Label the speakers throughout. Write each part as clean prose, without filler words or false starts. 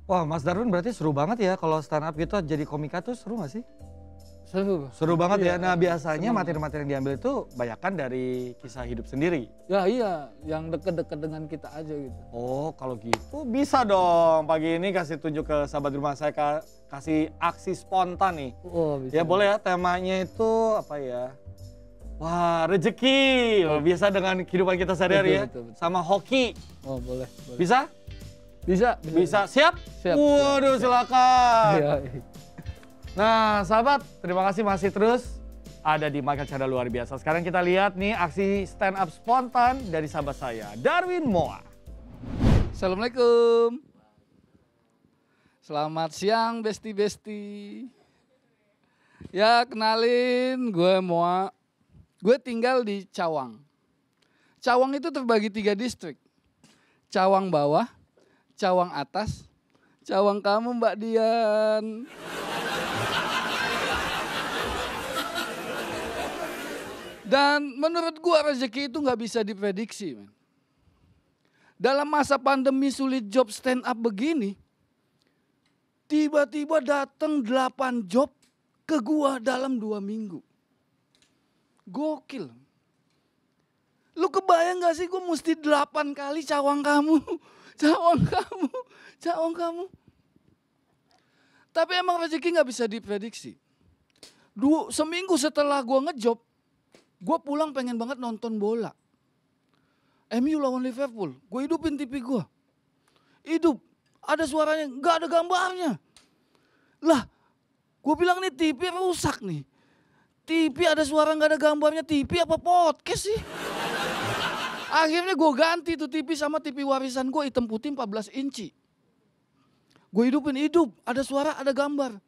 Speaker 1: Wah, Mas Darwin berarti seru banget ya kalau stand up gitu jadi komika tuh seru gak sih?
Speaker 2: Seru.
Speaker 1: Seru banget
Speaker 2: Iya,
Speaker 1: ya. Nah biasanya
Speaker 2: seneng.
Speaker 1: materi-materi yang diambil itu banyakan dari kisah hidup sendiri.
Speaker 2: Ya iya, yang deket-deket dengan kita aja gitu.
Speaker 1: Oh kalau gitu bisa dong pagi ini kasih tunjuk ke sahabat rumah saya kasih aksi spontan nih.
Speaker 2: Oh bisa.
Speaker 1: Ya boleh ya temanya itu apa ya? Wah rezeki, biasa dengan kehidupan kita sehari-hari ya.
Speaker 2: Betul.
Speaker 1: Sama hoki,
Speaker 2: Oh boleh.
Speaker 1: bisa?
Speaker 2: Bisa.
Speaker 1: Bisa, siap?
Speaker 2: Siap.
Speaker 1: Waduh silakan.
Speaker 2: Iya.
Speaker 1: Nah sahabat, terima kasih masih terus ada di Makan Canda Luar Biasa. Sekarang kita lihat nih aksi stand up spontan dari sahabat saya, Darwin Moa.
Speaker 2: Assalamualaikum. Selamat siang besti-besti. Ya kenalin, gue Moa. Gue tinggal di Cawang. Cawang itu terbagi 3 distrik. Cawang bawah, Cawang atas, Cawang kamu Mbak Dian. Dan menurut gue rezeki itu nggak bisa diprediksi, men. Dalam masa pandemi sulit job stand up begini, tiba-tiba datang 8 job ke gua dalam 2 minggu. Gokil. Lu kebayang gak sih gua mesti 8 kali cawang kamu, cawang kamu, cawang kamu. Tapi emang rezeki gak bisa diprediksi. Seminggu setelah gua ngejob, gua pulang pengen banget nonton bola. MU lawan Liverpool, gue hidupin TV gue. Hidup, ada suaranya, gak ada gambarnya. Lah, gue bilang nih TV rusak nih. TV ada suara gak ada gambarnya, TV apa podcast sih? Akhirnya gue ganti tuh TV sama TV warisan gue hitam putih 14 inci. Gue hidupin hidup, ada suara, ada gambar.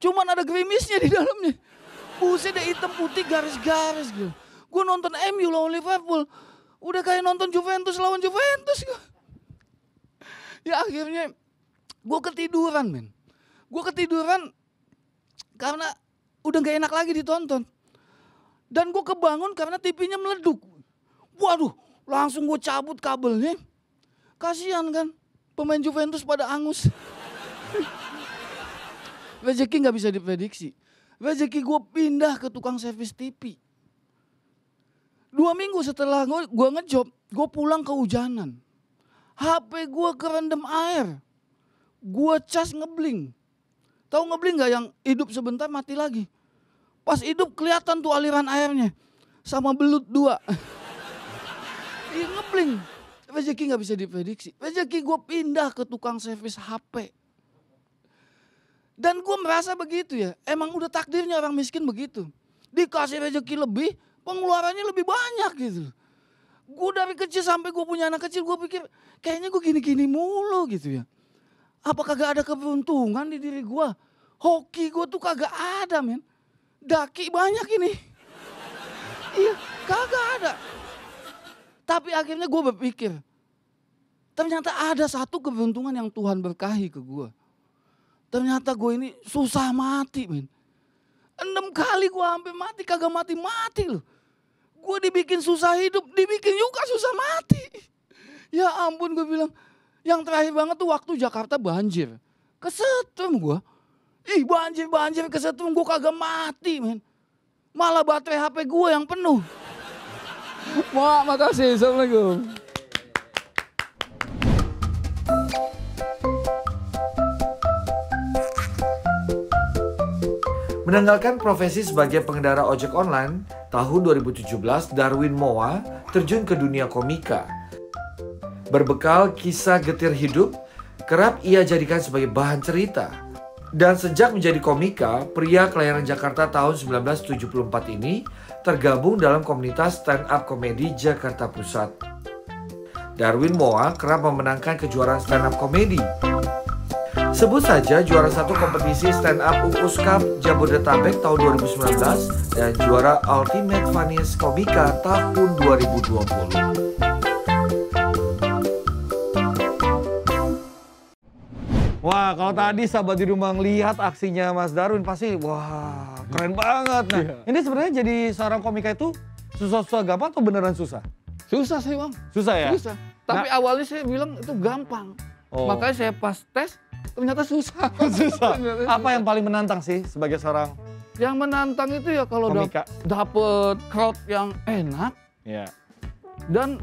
Speaker 2: Cuman ada gerimisnya di dalamnya. Buset deh hitam putih garis-garis gitu. Gue nonton MU lawan Liverpool. Udah kayak nonton Juventus lawan Juventus. Ya akhirnya gue ketiduran men. Gue ketiduran karena udah gak enak lagi ditonton. Dan gue kebangun karena TV-nya meleduk. Waduh langsung gue cabut kabelnya. Kasian kan pemain Juventus pada angus. Rezeki gak bisa diprediksi. Rezeki gue pindah ke tukang servis TV. 2 minggu setelah gue ngejob, gue pulang kehujanan. HP gue kerendam air. Gue cas ngebling. Tahu ngebling gak yang hidup sebentar mati lagi? Pas hidup kelihatan tuh aliran airnya. Sama belut 2. Iya ngebling. Rezeki gak bisa diprediksi. Rezeki gue pindah ke tukang servis HP. Dan gue merasa begitu ya. Emang udah takdirnya orang miskin begitu. Dikasih rezeki lebih, pengeluarannya lebih banyak gitu. Gue dari kecil sampai gue punya anak kecil gue pikir kayaknya gue gini-gini mulu gitu ya. Apa kagak ada keberuntungan di diri gue? Hoki gue tuh kagak ada men. Daki banyak ini. Iya kagak ada. Tapi akhirnya gue berpikir. Ternyata ada satu keberuntungan yang Tuhan berkahi ke gue. Ternyata gue ini susah mati men. 6 kali gue hampir mati kagak mati-mati loh. Gue dibikin susah hidup, dibikin juga susah mati. Ya ampun gue bilang. Yang terakhir banget tuh waktu Jakarta banjir. Kesetrum gue. Ih banjir kesetrum gue kagak mati men. Malah baterai HP gue yang penuh. Wah makasih, Assalamualaikum.
Speaker 3: Menanggalkan profesi sebagai pengendara ojek online, tahun 2017 Darwin Moa terjun ke dunia komika. Berbekal kisah getir hidup, kerap ia jadikan sebagai bahan cerita. Dan sejak menjadi komika, pria kelahiran Jakarta tahun 1974 ini tergabung dalam komunitas stand-up komedi Jakarta Pusat. Darwin Moa kerap memenangkan kejuaraan stand-up komedi. Sebut saja juara 1 kompetisi stand-up UUS Cup Jabodetabek tahun 2019 dan juara Ultimate Funniest Komika tahun 2020.
Speaker 1: Wah kalau tadi sahabat di rumah ngelihat aksinya Mas Darwin pasti wah keren banget. Nah ini sebenarnya jadi seorang komika itu susah-susah gampang atau beneran susah?
Speaker 2: Susah sih bang.
Speaker 1: Susah ya?
Speaker 2: Susah. Tapi awalnya saya bilang itu gampang.
Speaker 1: Oh.
Speaker 2: Makanya saya pas tes ternyata susah.
Speaker 1: Susah.
Speaker 2: Ternyata
Speaker 1: Apa yang paling menantang sih sebagai seorang
Speaker 2: Yang menantang itu ya kalau
Speaker 1: komika?
Speaker 2: dapet crowd yang enak
Speaker 1: Iya.
Speaker 2: dan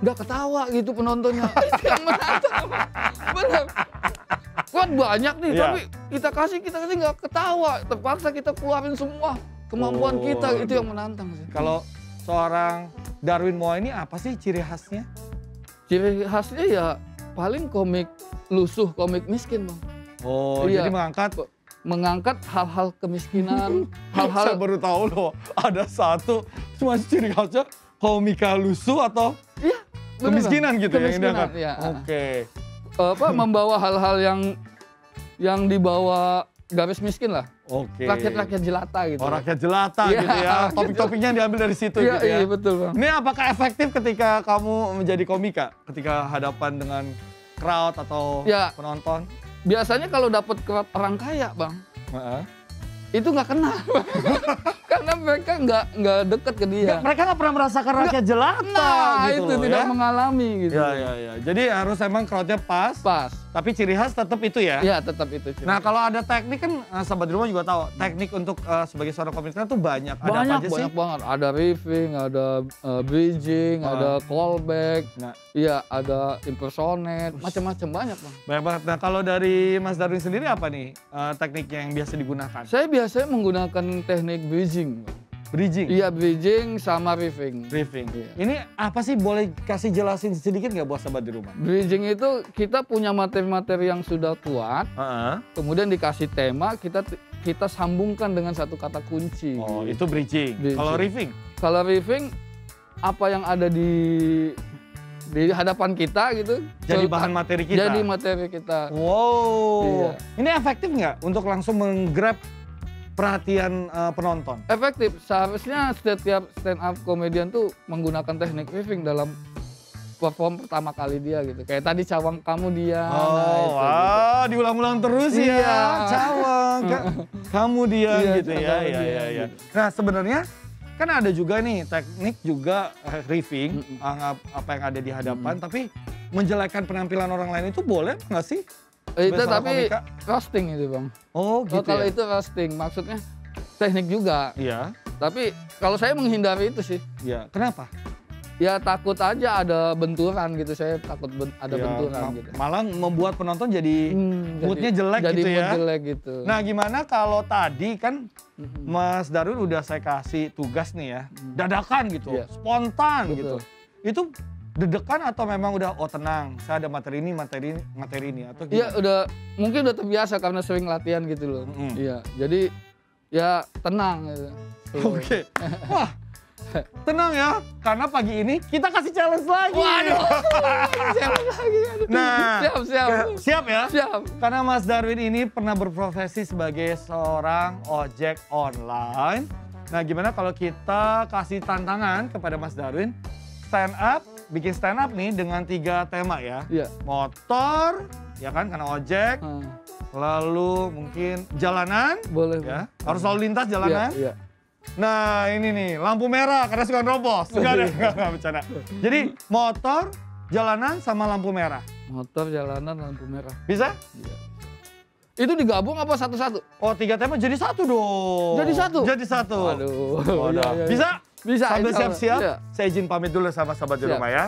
Speaker 2: nggak ketawa gitu penontonnya. Itu yang menantang. Bener. Crowd banyak nih,
Speaker 1: Iya.
Speaker 2: tapi kita kasih nggak ketawa. Terpaksa kita keluarin semua kemampuan kita, itu yang menantang sih.
Speaker 1: Kalau seorang Darwin Moa ini apa sih ciri khasnya?
Speaker 2: Ciri khasnya ya paling komik lusuh, komik miskin bang.
Speaker 1: Oh,
Speaker 2: Iya.
Speaker 1: jadi
Speaker 2: Mengangkat hal-hal kemiskinan,
Speaker 1: Saya
Speaker 2: hal-hal
Speaker 1: baru tahu loh, ada satu cuma ciri khasnya komika lusuh atau
Speaker 2: iya, bener,
Speaker 1: kemiskinan
Speaker 2: Bang.
Speaker 1: gitu yang
Speaker 2: Kemiskinan,
Speaker 1: diangkat.
Speaker 2: iya.
Speaker 1: Oke.
Speaker 2: Membawa hal-hal yang dibawa garis miskin lah.
Speaker 1: Oke.
Speaker 2: Rakyat-rakyat jelata gitu.
Speaker 1: Oh, rakyat jelata
Speaker 2: Iya,
Speaker 1: gitu ya. Topik-topiknya diambil dari situ
Speaker 2: Iya,
Speaker 1: gitu ya.
Speaker 2: iya betul bang.
Speaker 1: Ini apakah efektif ketika kamu menjadi komika? Ketika hadapan dengan crowd atau
Speaker 2: Ya.
Speaker 1: penonton?
Speaker 2: Biasanya kalau dapat crowd orang kaya bang,
Speaker 1: Heeh.
Speaker 2: itu nggak kena. Karena mereka nggak deket ke dia.
Speaker 1: Mereka nggak pernah merasakan rakyat jelata
Speaker 2: Nah,
Speaker 1: gitu
Speaker 2: itu
Speaker 1: loh,
Speaker 2: tidak
Speaker 1: ya.
Speaker 2: mengalami gitu.
Speaker 1: Ya. Jadi harus emang crowdnya pas,
Speaker 2: Pas.
Speaker 1: tapi ciri khas tetap itu ya.
Speaker 2: Iya, tetap itu.
Speaker 1: Nah kalau ada teknik kan sahabat di rumah juga tahu teknik untuk sebagai seorang komika tuh banyak. Ada apa
Speaker 2: banyak
Speaker 1: aja sih?
Speaker 2: banget. Ada riffing, ada bridging, ada callback,
Speaker 1: Nah,
Speaker 2: iya ada impersonate, macam-macam banyak bang.
Speaker 1: banyak banget. Nah kalau dari Mas Darwin sendiri apa nih tekniknya yang biasa digunakan?
Speaker 2: Saya biasanya menggunakan teknik bridging. Bang.
Speaker 1: Bridging,
Speaker 2: Iya bridging sama riffing.
Speaker 1: riffing.
Speaker 2: Iya.
Speaker 1: Ini apa sih, boleh kasih jelasin sedikit nggak buat sahabat di rumah?
Speaker 2: Bridging itu kita punya materi-materi yang sudah kuat,
Speaker 1: Heeh.
Speaker 2: kemudian dikasih tema, kita sambungkan dengan satu kata kunci.
Speaker 1: Oh itu bridging.
Speaker 2: Bridging.
Speaker 1: Kalau riffing?
Speaker 2: Kalau riffing apa yang ada di hadapan kita gitu.
Speaker 1: Jadi bahan materi kita?
Speaker 2: Jadi materi kita.
Speaker 1: Wow.
Speaker 2: Iya.
Speaker 1: Ini efektif nggak untuk langsung menggrab perhatian penonton?
Speaker 2: Efektif. Seharusnya setiap stand up komedian tuh menggunakan teknik riffing dalam perform pertama kali dia gitu. Kayak tadi cawang kamu dia.
Speaker 1: Oh,
Speaker 2: gitu.
Speaker 1: wah, diulang-ulang terus ya.
Speaker 2: Iya.
Speaker 1: Cawang, kamu dia
Speaker 2: Iya,
Speaker 1: gitu ya.
Speaker 2: cawang
Speaker 1: Iya,
Speaker 2: dia,
Speaker 1: iya, iya.
Speaker 2: gitu.
Speaker 1: Nah, sebenarnya kan ada juga nih teknik juga riffing, apa yang ada di hadapan, tapi menjelekkan penampilan orang lain itu boleh nggak sih?
Speaker 2: Itu
Speaker 1: Sebagai
Speaker 2: tapi
Speaker 1: komika?
Speaker 2: roasting itu bang.
Speaker 1: Oh, gitu
Speaker 2: Kalau
Speaker 1: ya?
Speaker 2: itu roasting, maksudnya teknik juga.
Speaker 1: Iya,
Speaker 2: Tapi kalau saya menghindari itu sih.
Speaker 1: iya. Kenapa?
Speaker 2: Ya takut aja ada benturan gitu. Saya takut ada
Speaker 1: Ya,
Speaker 2: benturan gitu.
Speaker 1: malah membuat penonton jadi moodnya jelek
Speaker 2: jadi
Speaker 1: gitu
Speaker 2: mood
Speaker 1: ya.
Speaker 2: jelek gitu.
Speaker 1: Nah, gimana kalau tadi kan Mas Darwin udah saya kasih tugas nih ya, dadakan gitu,
Speaker 2: Iya.
Speaker 1: spontan
Speaker 2: Betul.
Speaker 1: gitu. Itu dedekan atau memang udah tenang, saya ada materi ini atau
Speaker 2: Iya
Speaker 1: gimana?
Speaker 2: mungkin udah terbiasa karena sering latihan gitu loh.
Speaker 1: Mm-mm.
Speaker 2: Iya, jadi ya tenang gitu.
Speaker 1: Oke. Wah, tenang ya, karena pagi ini kita kasih challenge lagi.
Speaker 2: Waduh, challenge lagi. Aduh.
Speaker 1: Nah,
Speaker 2: siap.
Speaker 1: siap ya?
Speaker 2: Siap.
Speaker 1: Karena Mas Darwin ini pernah berprofesi sebagai seorang ojek online. Nah, gimana kalau kita kasih tantangan kepada Mas Darwin, bikin stand up nih dengan 3 tema ya.
Speaker 2: Iya.
Speaker 1: Motor, ya kan, karena ojek. Lalu mungkin jalanan,
Speaker 2: Boleh.
Speaker 1: ya.
Speaker 2: Bang.
Speaker 1: Harus lalu lintas jalanan.
Speaker 2: Iya.
Speaker 1: Nah, ini nih, lampu merah karena suka nerobos. Enggak bercanda. Jadi, motor, jalanan, sama lampu merah.
Speaker 2: Motor, jalanan, lampu merah.
Speaker 1: Bisa?
Speaker 2: Iya. Itu digabung apa satu-satu?
Speaker 1: Oh, 3 tema jadi 1 dong.
Speaker 2: Jadi 1?
Speaker 1: Jadi 1.
Speaker 2: Aduh.
Speaker 1: Oh,
Speaker 2: Iya,
Speaker 1: dah.
Speaker 2: iya.
Speaker 1: Bisa?
Speaker 2: Bisa.
Speaker 1: Sambil
Speaker 2: insya Allah.
Speaker 1: siap-siap,
Speaker 2: Iya.
Speaker 1: saya izin pamit dulu sama sahabat di
Speaker 2: Siap.
Speaker 1: rumah ya.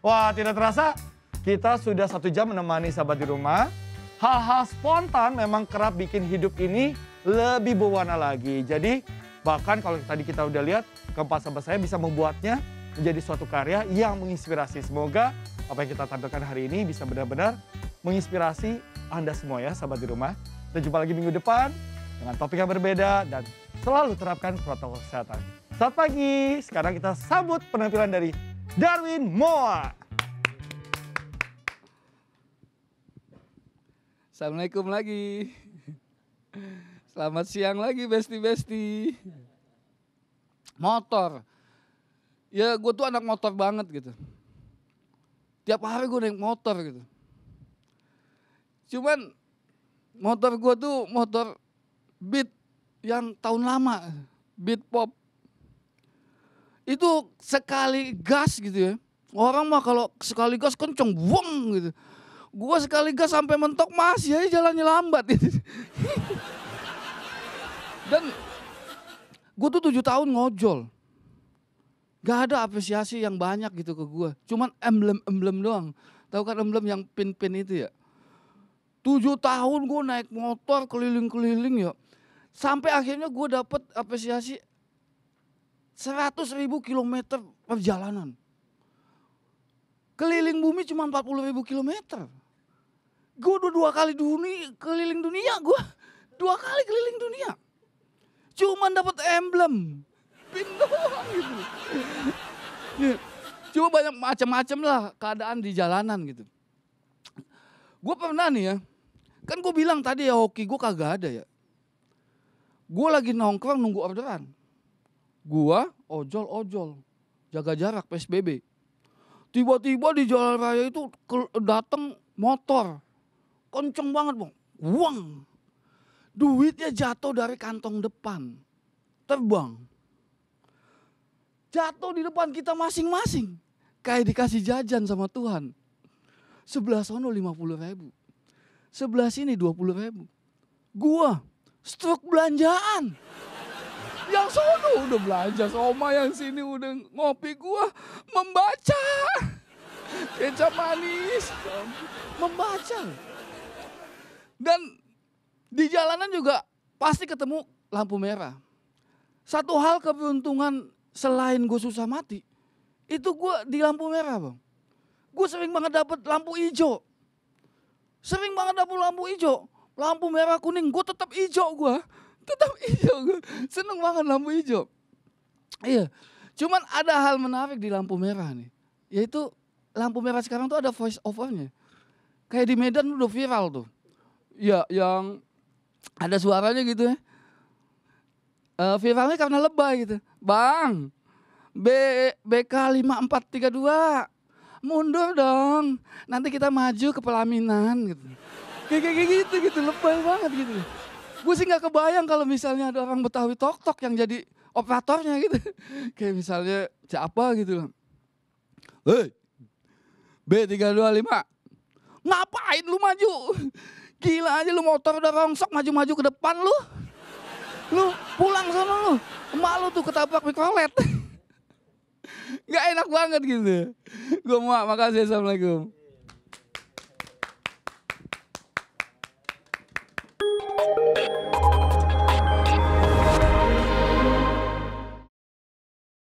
Speaker 1: Wah, tidak terasa kita sudah 1 jam menemani sahabat di rumah. Hal-hal spontan memang kerap bikin hidup ini lebih berwarna lagi. Jadi, bahkan kalau tadi kita udah lihat, keempat sahabat saya bisa membuatnya menjadi suatu karya yang menginspirasi. Semoga apa yang kita tampilkan hari ini bisa benar-benar menginspirasi Anda semua ya, sahabat di rumah. Kita jumpa lagi minggu depan dengan topik yang berbeda dan selalu terapkan protokol kesehatan. Selamat pagi, sekarang kita sambut penampilan dari Darwin Moa.
Speaker 2: Assalamualaikum lagi. Selamat siang lagi besti-besti. Motor. Ya gue tuh anak motor banget gitu. Tiap hari gue naik motor gitu. Cuman motor gue tuh motor beat yang tahun lama. Beat pop. Itu sekali gas gitu ya. Orang mah kalau sekali gas kenceng, wong gitu. Gue sekali gas sampai mentok masih aja jalannya lambat. Dan gue tuh 7 tahun ngojol. Gak ada apresiasi yang banyak gitu ke gue. Cuman emblem-emblem doang. Tahu kan emblem yang pin-pin itu ya. 7 tahun gue naik motor keliling-keliling ya. Sampai akhirnya gue dapet apresiasi 100.000 kilometer perjalanan. Keliling bumi cuma 40.000 kilometer. Gue udah 2 kali keliling dunia gue. 2 kali keliling dunia. Cuman dapet emblem. Pin doang gitu. Cuma banyak macam-macam lah keadaan di jalanan gitu. Gue pernah nih ya, kan gue bilang tadi ya hoki gue kagak ada ya. Gue lagi nongkrong nunggu orderan. Gue ojol, jaga jarak PSBB. Tiba-tiba di jalan raya itu datang motor. Kenceng banget bang, uang. Duitnya jatuh dari kantong depan, terbang. Jatuh di depan kita masing-masing. Kayak dikasih jajan sama Tuhan. Sebelah sono 50.000. Sebelah sini 20.000. Gua stroke belanjaan. Yang sono udah belanja soma, yang sini udah ngopi, gua membaca. Kecap manis. Membaca. Dan di jalanan juga pasti ketemu lampu merah. Satu hal keberuntungan selain gue susah mati, itu gue di lampu merah bang. Gue sering banget dapet lampu hijau. Sering banget dapet lampu hijau. Lampu merah kuning, gue tetap hijau gue. Tetap hijau gue. Seneng banget lampu hijau. Iya, cuman ada hal menarik di lampu merah nih. Yaitu lampu merah sekarang tuh ada voice overnya. Kayak di Medan udah viral tuh. Ya yang ada suaranya gitu ya. Viralnya karena lebay gitu. Bang, BK 5432, mundur dong. Nanti kita maju ke pelaminan gitu. Kayak gitu, lebay banget gitu. Gue sih gak kebayang kalau misalnya ada orang Betawi tok-tok yang jadi operatornya gitu. Kayak misalnya siapa gitu. Hei, B325, ngapain lu maju? Gila aja lu, motor udah rongsok maju-maju ke depan lu. Lu pulang sana lu, emak lu tuh ketabrak mikrolet. Gak enak banget gitu. Gue makasih, assalamualaikum.